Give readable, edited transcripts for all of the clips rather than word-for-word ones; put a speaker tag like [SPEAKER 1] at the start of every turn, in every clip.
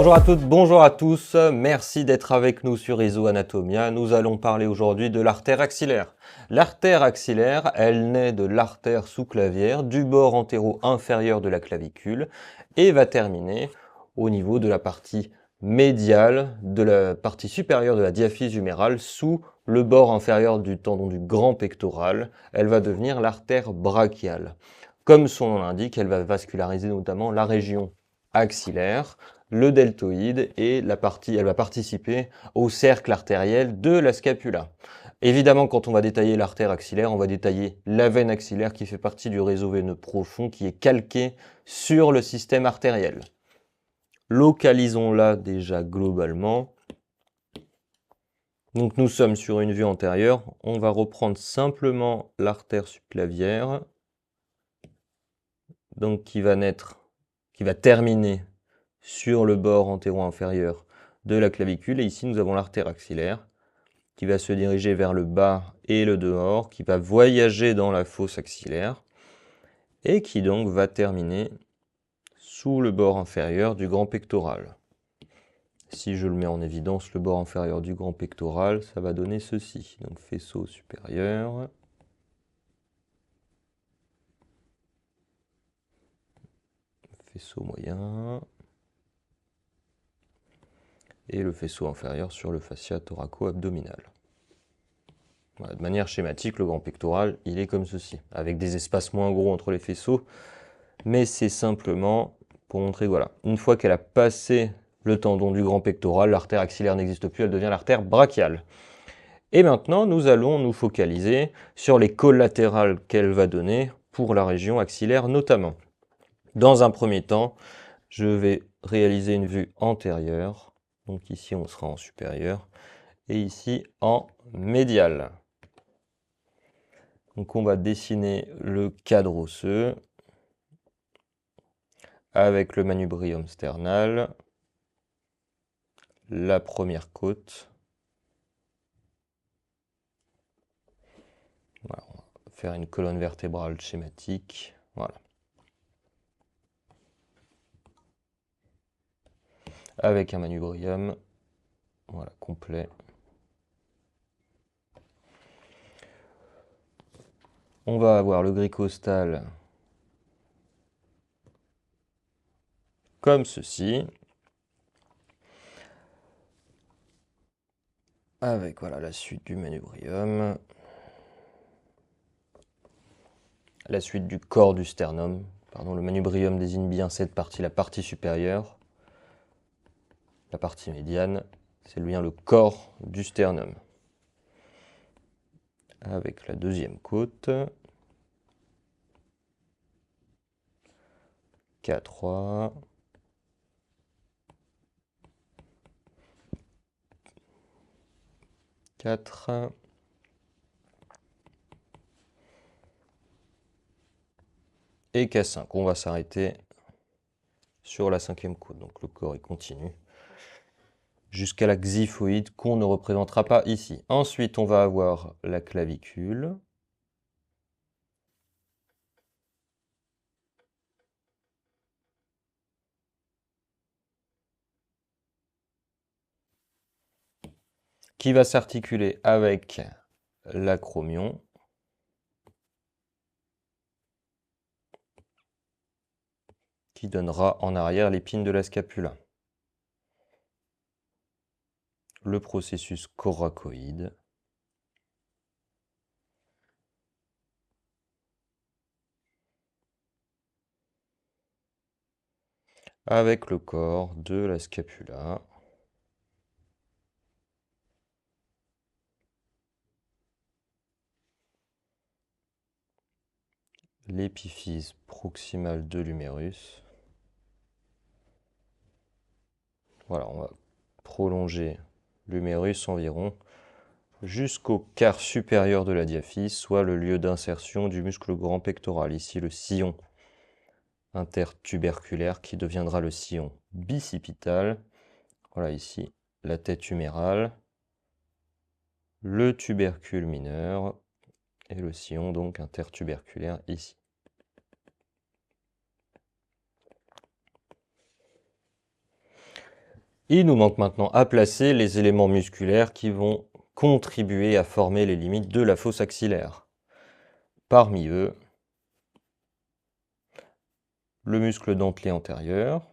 [SPEAKER 1] Bonjour à toutes, bonjour à tous, merci d'être avec nous sur Iso Anatomia. Nous allons parler aujourd'hui de l'artère axillaire. L'artère axillaire, elle naît de l'artère sous-clavière, du bord antéro-inférieur de la clavicule, et va terminer au niveau de la partie médiale, de la partie supérieure de la diaphyse humérale, sous le bord inférieur du tendon du grand pectoral. Elle va devenir l'artère brachiale. Comme son nom l'indique, elle va vasculariser notamment la région axillaire, le deltoïde et elle va participer au cercle artériel de la scapula. Évidemment, quand on va détailler l'artère axillaire, on va détailler la veine axillaire qui fait partie du réseau veineux profond qui est calqué sur le système artériel. Localisons-la déjà globalement. Donc nous sommes sur une vue antérieure. On va reprendre simplement l'artère subclavière, donc qui va terminer sur le bord antéro-inférieur de la clavicule. Et ici, nous avons l'artère axillaire qui va se diriger vers le bas et le dehors, qui va voyager dans la fosse axillaire et qui donc va terminer sous le bord inférieur du grand pectoral. Si je le mets en évidence, le bord inférieur du grand pectoral, ça va donner ceci. Donc faisceau supérieur, faisceau moyen, et le faisceau inférieur sur le fascia thoraco-abdominal. Voilà, de manière schématique, le grand pectoral, il est comme ceci, avec des espaces moins gros entre les faisceaux, mais c'est simplement pour montrer que voilà, une fois qu'elle a passé le tendon du grand pectoral, l'artère axillaire n'existe plus, elle devient l'artère brachiale. Et maintenant, nous allons nous focaliser sur les collatérales qu'elle va donner pour la région axillaire notamment. Dans un premier temps, je vais réaliser une vue antérieure. Donc ici, on sera en supérieur. Et ici, en médial. Donc on va dessiner le cadre osseux avec le manubrium sternal, la première côte. Voilà, on va faire une colonne vertébrale schématique. Voilà. Avec un manubrium, voilà, complet. On va avoir le gris costal comme ceci. Avec voilà, la suite du manubrium. La suite du corps du sternum. Pardon, le manubrium désigne bien cette partie, la partie supérieure. La partie médiane, c'est bien le corps du sternum. Avec la deuxième côte. K3. K4. Et K5. On va s'arrêter sur la cinquième côte. Donc le corps est continu jusqu'à la xiphoïde qu'on ne représentera pas ici. Ensuite, on va avoir la clavicule. Qui va s'articuler avec l'acromion. Qui donnera en arrière l'épine de la scapula. Le processus coracoïde. Avec le corps de la scapula. L'épiphyse proximale de l'humérus. Voilà, on va prolonger l'humérus environ jusqu'au quart supérieur de la diaphyse, soit le lieu d'insertion du muscle grand pectoral. Ici, le sillon intertuberculaire qui deviendra le sillon bicipital. Voilà ici la tête humérale, le tubercule mineur et le sillon donc intertuberculaire ici. Il nous manque maintenant à placer les éléments musculaires qui vont contribuer à former les limites de la fosse axillaire. Parmi eux, le muscle dentelé antérieur,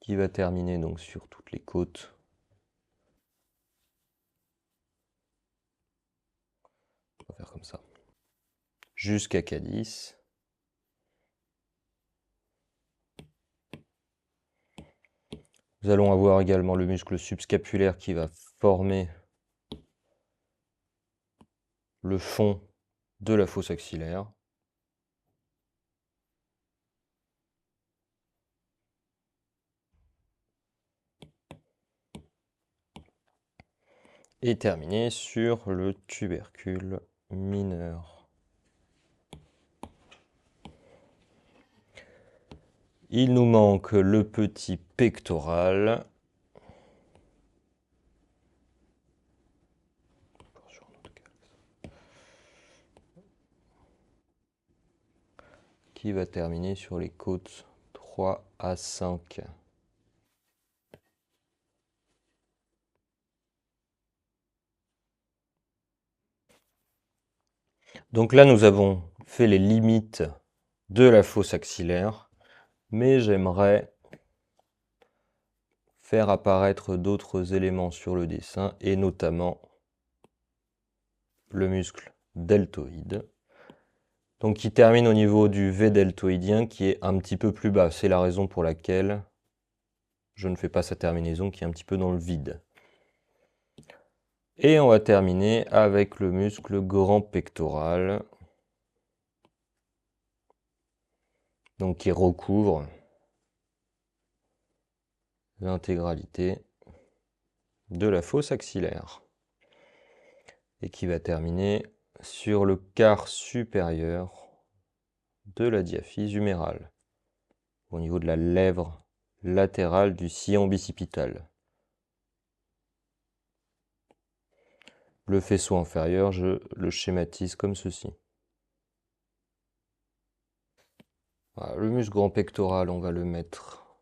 [SPEAKER 1] qui va terminer donc sur toutes les côtes. On va faire comme ça. Jusqu'à K10. Nous allons avoir également le muscle subscapulaire qui va former le fond de la fosse axillaire. Et terminer sur le tubercule mineur. Il nous manque le petit pectoral. Qui va terminer sur les côtes 3 à 5. Donc là, nous avons fait les limites de la fosse axillaire, mais j'aimerais faire apparaître d'autres éléments sur le dessin, et notamment le muscle deltoïde, donc qui termine au niveau du V deltoïdien, qui est un petit peu plus bas. C'est la raison pour laquelle je ne fais pas sa terminaison, qui est un petit peu dans le vide. Et on va terminer avec le muscle grand pectoral, donc qui recouvre l'intégralité de la fosse axillaire et qui va terminer sur le quart supérieur de la diaphyse humérale, au niveau de la lèvre latérale du sillon bicipital. Le faisceau inférieur, je le schématise comme ceci. Voilà, le muscle grand pectoral, on va le mettre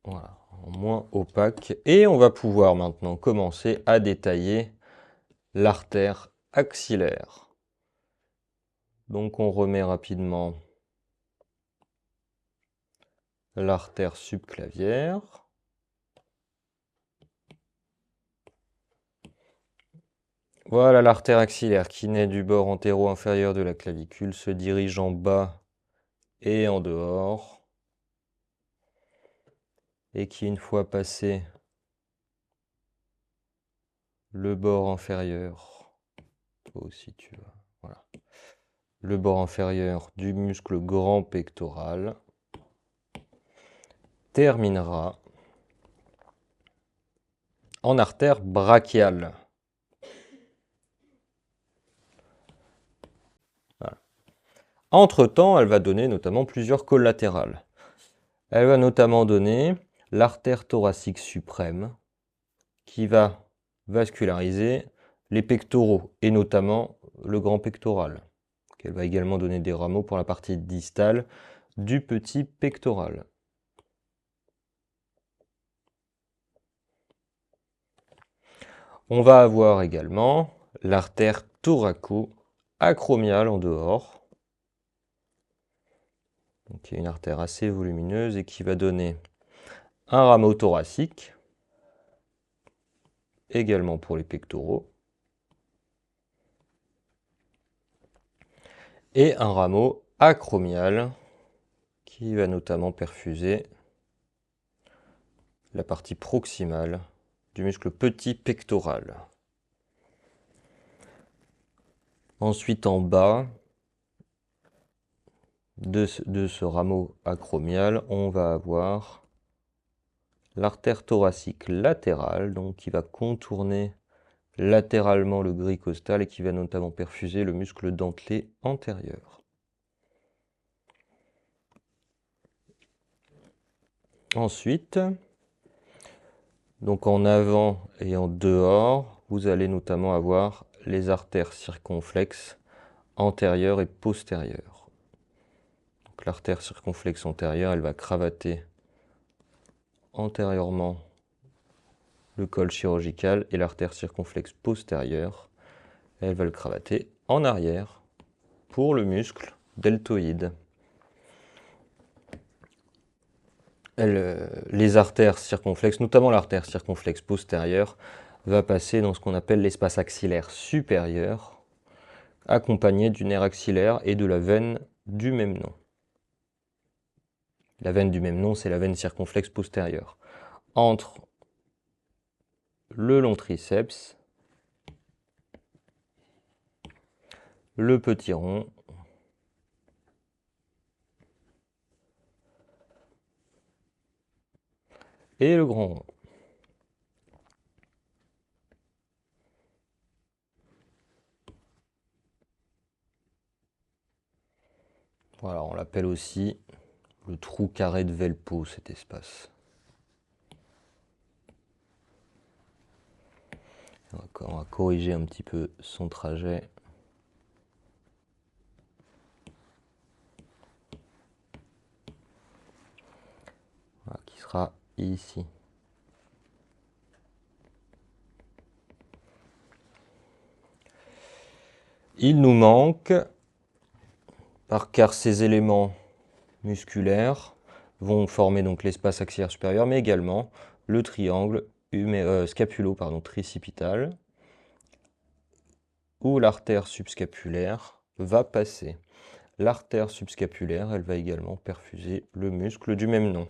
[SPEAKER 1] voilà, en moins opaque. Et on va pouvoir maintenant commencer à détailler l'artère axillaire. Donc on remet rapidement l'artère subclavière. Voilà l'artère axillaire qui naît du bord antéro-inférieur de la clavicule, se dirige en bas et en dehors, et qui, une fois passé le bord inférieur, aussi tu vois, voilà, le bord inférieur du muscle grand pectoral, terminera en artère brachiale. Voilà. Entre-temps, elle va donner notamment plusieurs collatérales. Elle va notamment donner l'artère thoracique suprême qui va vasculariser les pectoraux et notamment le grand pectoral. Elle va également donner des rameaux pour la partie distale du petit pectoral. On va avoir également l'artère thoraco-acromiale en dehors, donc qui est une artère assez volumineuse et qui va donner un rameau thoracique, également pour les pectoraux, et un rameau acromial qui va notamment perfuser la partie proximale du muscle petit pectoral. Ensuite, en bas de ce rameau acromial, on va avoir l'artère thoracique latérale, donc qui va contourner latéralement le gris costal et qui va notamment perfuser le muscle dentelé antérieur. Ensuite, donc en avant et en dehors, vous allez notamment avoir les artères circonflexes antérieures et postérieures. L'artère circonflexe antérieure, elle va cravater antérieurement le col chirurgical et l'artère circonflexe postérieure, elle va le cravater en arrière pour le muscle deltoïde. Les artères circonflexes, notamment l'artère circonflexe postérieure, va passer dans ce qu'on appelle l'espace axillaire supérieur, accompagné du nerf axillaire et de la veine du même nom. La veine du même nom, c'est la veine circonflexe postérieure. Entre le long triceps, le petit rond et le grand rond. Voilà, on l'appelle aussi le trou carré de Velpeau, cet espace. On va corriger un petit peu son trajet. Voilà, qui sera ici. Il nous manque, car ces éléments musculaires vont former donc l'espace axillaire supérieur, mais également le triangle scapulo-tricipital, où l'artère subscapulaire va passer. L'artère subscapulaire, elle va également perfuser le muscle du même nom.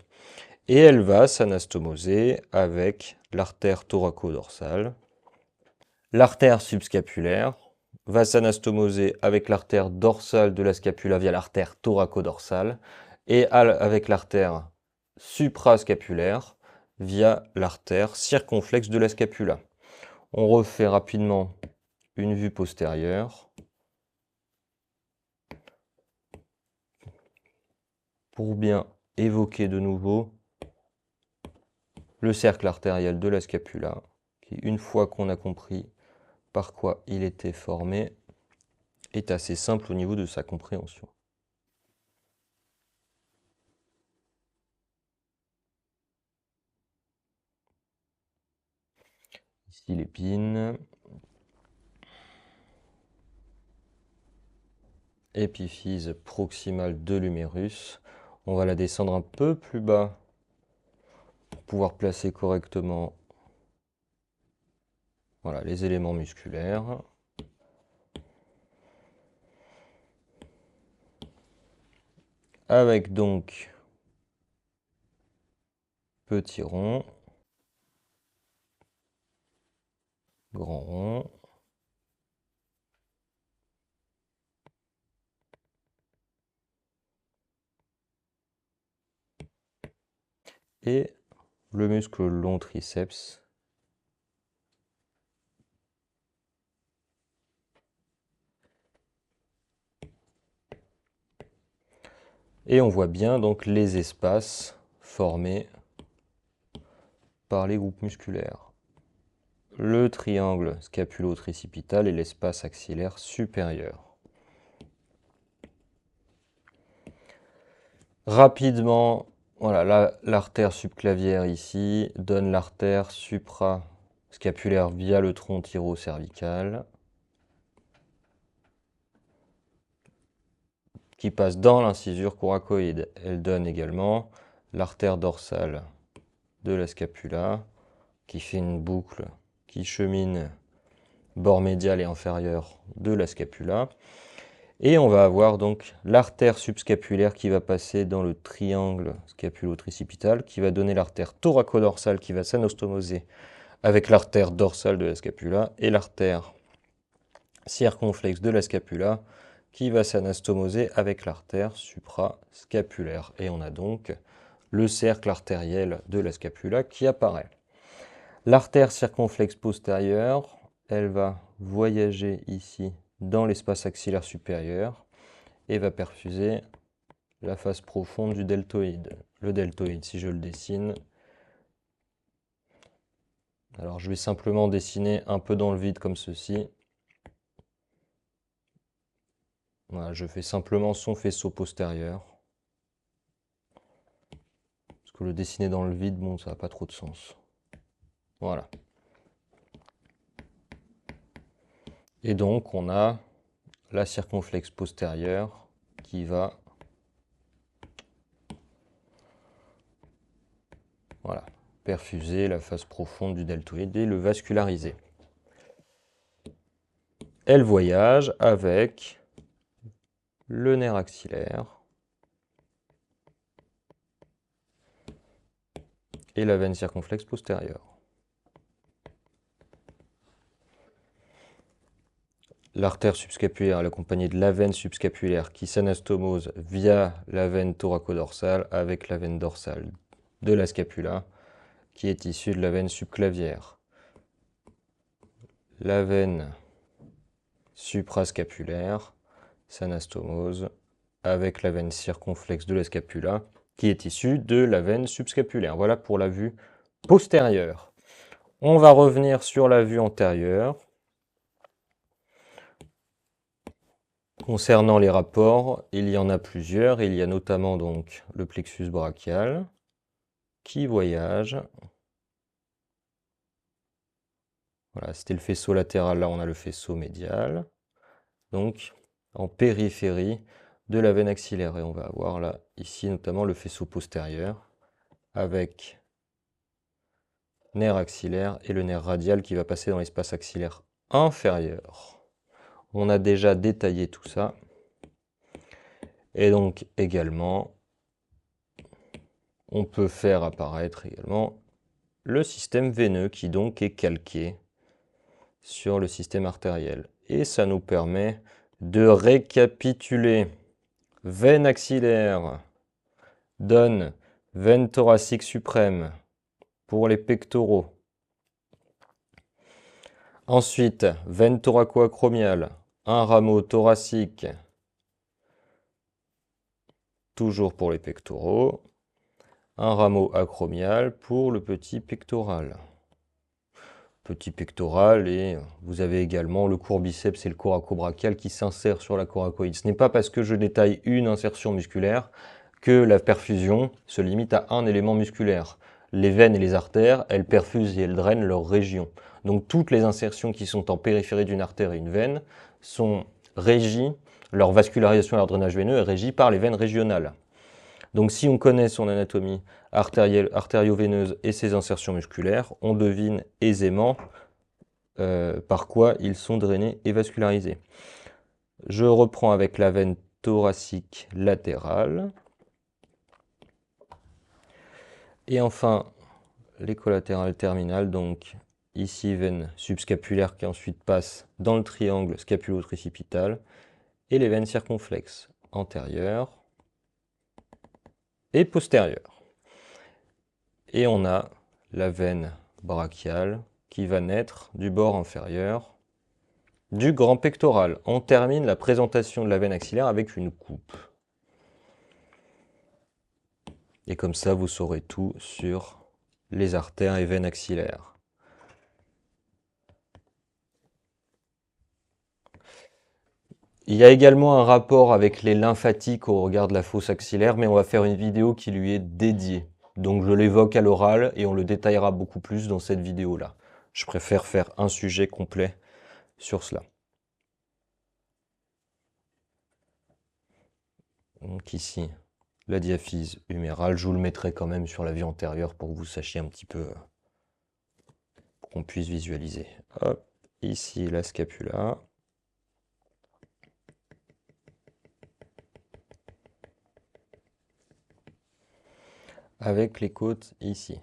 [SPEAKER 1] Et elle va s'anastomoser avec l'artère thoraco-dorsale. L'artère subscapulaire va s'anastomoser avec l'artère dorsale de la scapula via l'artère thoraco-dorsale et avec l'artère suprascapulaire via l'artère circonflexe de la scapula. On refait rapidement une vue postérieure pour bien évoquer de nouveau le cercle artériel de la scapula, qui, une fois qu'on a compris par quoi il était formé, est assez simple au niveau de sa compréhension. Ici l'épine, épiphyse proximale de l'humérus. On va la descendre un peu plus bas pour pouvoir placer correctement, voilà, les éléments musculaires. Avec donc petit rond, grand rond, et le muscle long triceps. Et on voit bien donc les espaces formés par les groupes musculaires. Le triangle scapulo-tricipital et l'espace axillaire supérieur. Rapidement, voilà, l'artère subclavière ici donne l'artère suprascapulaire via le tronc thyrocervical qui passe dans l'incisure coracoïde. Elle donne également l'artère dorsale de la scapula qui fait une boucle qui chemine bord médial et inférieur de la scapula. Et on va avoir donc l'artère subscapulaire qui va passer dans le triangle scapulo-tricipital, qui va donner l'artère thoracodorsale qui va s'anastomoser avec l'artère dorsale de la scapula et l'artère circonflexe de la scapula qui va s'anastomoser avec l'artère suprascapulaire. Et on a donc le cercle artériel de la scapula qui apparaît. L'artère circonflexe postérieure, elle va voyager ici dans l'espace axillaire supérieur et va perfuser la face profonde du deltoïde. Le deltoïde, si je le dessine, Alors je vais simplement dessiner un peu dans le vide comme ceci. Voilà, je fais simplement son faisceau postérieur. Parce que le dessiner dans le vide, bon, ça n'a pas trop de sens. Voilà. Et donc on a la circonflexe postérieure qui va, voilà, perfuser la face profonde du deltoïde et le vasculariser. Elle voyage avec le nerf axillaire et la veine circonflexe postérieure. L'artère subscapulaire est accompagnée de la veine subscapulaire qui s'anastomose via la veine thoracodorsale avec la veine dorsale de la scapula qui est issue de la veine subclavière. La veine suprascapulaire s'anastomose avec la veine circonflexe de la scapula qui est issue de la veine subscapulaire. Voilà pour la vue postérieure. On va revenir sur la vue antérieure. Concernant les rapports, il y en a plusieurs. Il y a notamment donc le plexus brachial qui voyage. Voilà, c'était le faisceau latéral, là on a le faisceau médial. Donc en périphérie de la veine axillaire. Et on va avoir là, ici notamment le faisceau postérieur avec nerf axillaire et le nerf radial qui va passer dans l'espace axillaire inférieur. On a déjà détaillé tout ça. Et donc également, on peut faire apparaître également le système veineux qui donc est calqué sur le système artériel. Et ça nous permet de récapituler. Veine axillaire donne veine thoracique suprême pour les pectoraux. Ensuite, veine thoraco-acromiale, un rameau thoracique, toujours pour les pectoraux, un rameau acromial pour le petit pectoral. Petit pectoral, et vous avez également le courbiceps et le coracobrachial qui s'insèrent sur la coracoïde. Ce n'est pas parce que je détaille une insertion musculaire que la perfusion se limite à un élément musculaire. Les veines et les artères, elles perfusent et elles drainent leur région. Donc toutes les insertions qui sont en périphérie d'une artère et une veine sont régies, leur vascularisation et leur drainage veineux est régie par les veines régionales. Donc si on connaît son anatomie artério-veineuse et ses insertions musculaires, on devine aisément par quoi ils sont drainés et vascularisés. Je reprends avec la veine thoracique latérale. Et enfin, les collatérales terminales, donc ici veine subscapulaire qui ensuite passe dans le triangle scapulo-tricipital, et les veines circonflexes antérieures et postérieures. Et on a la veine brachiale qui va naître du bord inférieur du grand pectoral. On termine la présentation de la veine axillaire avec une coupe. Et comme ça, vous saurez tout sur les artères et veines axillaires. Il y a également un rapport avec les lymphatiques au regard de la fosse axillaire, mais on va faire une vidéo qui lui est dédiée. Donc je l'évoque à l'oral et on le détaillera beaucoup plus dans cette vidéo-là. Je préfère faire un sujet complet sur cela. Donc ici, la diaphyse humérale, je vous le mettrai quand même sur la vue antérieure pour que vous sachiez un petit peu, pour qu'on puisse visualiser. Hop, ici la scapula. Avec les côtes ici.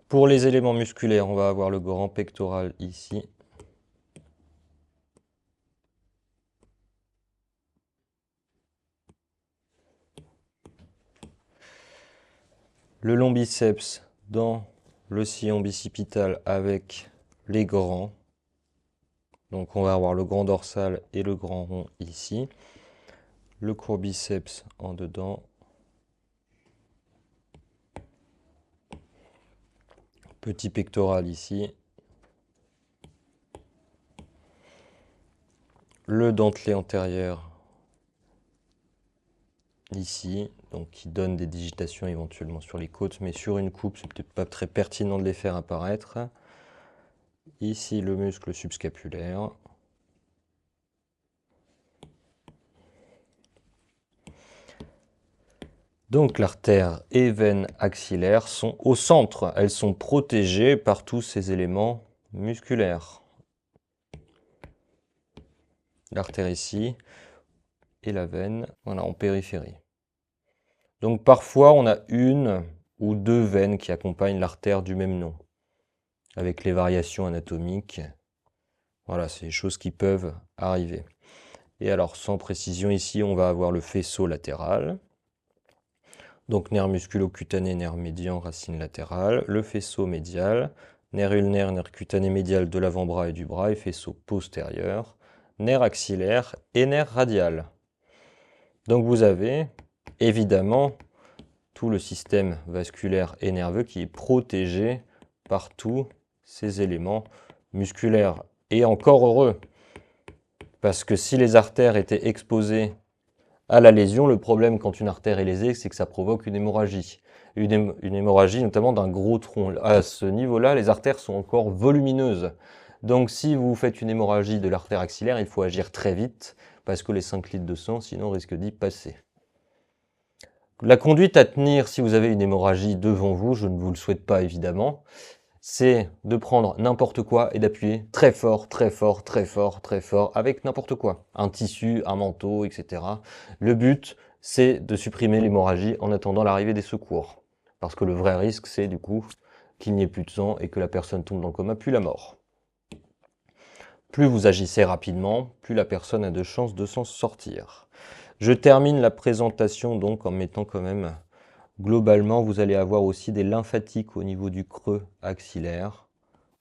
[SPEAKER 1] Pour les éléments musculaires, on va avoir le grand pectoral ici. Le long biceps dans le sillon bicipital avec les grands. Donc on va avoir le grand dorsal et le grand rond ici. le courbiceps en dedans. Petit pectoral ici. Le dentelé antérieur ici, donc qui donne des digitations éventuellement sur les côtes, mais sur une coupe, c'est peut-être pas très pertinent de les faire apparaître. Ici, le muscle subscapulaire. Donc l'artère et veine axillaire sont au centre, elles sont protégées par tous ces éléments musculaires. L'artère ici et la veine, voilà, en périphérie. Donc parfois on a une ou deux veines qui accompagnent l'artère du même nom, avec les variations anatomiques. Voilà, c'est des choses qui peuvent arriver. Et alors sans précision ici, on va avoir le faisceau latéral. Donc nerf musculo-cutané, nerf médian, racine latérale, le faisceau médial, nerf ulnaire, nerf cutané médial de l'avant-bras et du bras et faisceau postérieur, nerf axillaire et nerf radial. Donc vous avez évidemment tout le système vasculaire et nerveux qui est protégé par tous ces éléments musculaires. Et encore heureux, parce que si les artères étaient exposées à la lésion, le problème quand une artère est lésée, c'est que ça provoque une hémorragie. Une hémorragie notamment d'un gros tronc. À ce niveau-là, les artères sont encore volumineuses. Donc si vous faites une hémorragie de l'artère axillaire, il faut agir très vite, parce que les 5 litres de sang, sinon, risquent d'y passer. La conduite à tenir si vous avez une hémorragie devant vous, je ne vous le souhaite pas évidemment, c'est de prendre n'importe quoi et d'appuyer très fort, très fort, très fort, très fort, avec n'importe quoi. Un tissu, un manteau, etc. Le but, c'est de supprimer l'hémorragie en attendant l'arrivée des secours. Parce que le vrai risque, c'est du coup qu'il n'y ait plus de sang et que la personne tombe dans le coma, puis la mort. Plus vous agissez rapidement, plus la personne a de chances de s'en sortir. Je termine la présentation donc en mettant quand même... Globalement, vous allez avoir aussi des lymphatiques au niveau du creux axillaire.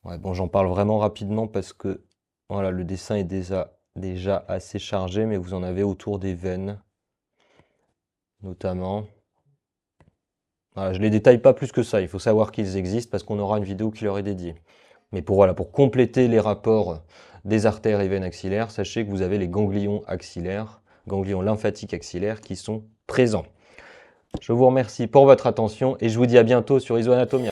[SPEAKER 1] Ouais, bon, j'en parle vraiment rapidement parce que voilà, le dessin est déjà assez chargé, mais vous en avez autour des veines, notamment. Voilà, je ne les détaille pas plus que ça, il faut savoir qu'ils existent parce qu'on aura une vidéo qui leur est dédiée. Mais pour compléter les rapports des artères et veines axillaires, sachez que vous avez les ganglions axillaires, ganglions lymphatiques axillaires qui sont présents. Je vous remercie pour votre attention et je vous dis à bientôt sur Isoanatomia.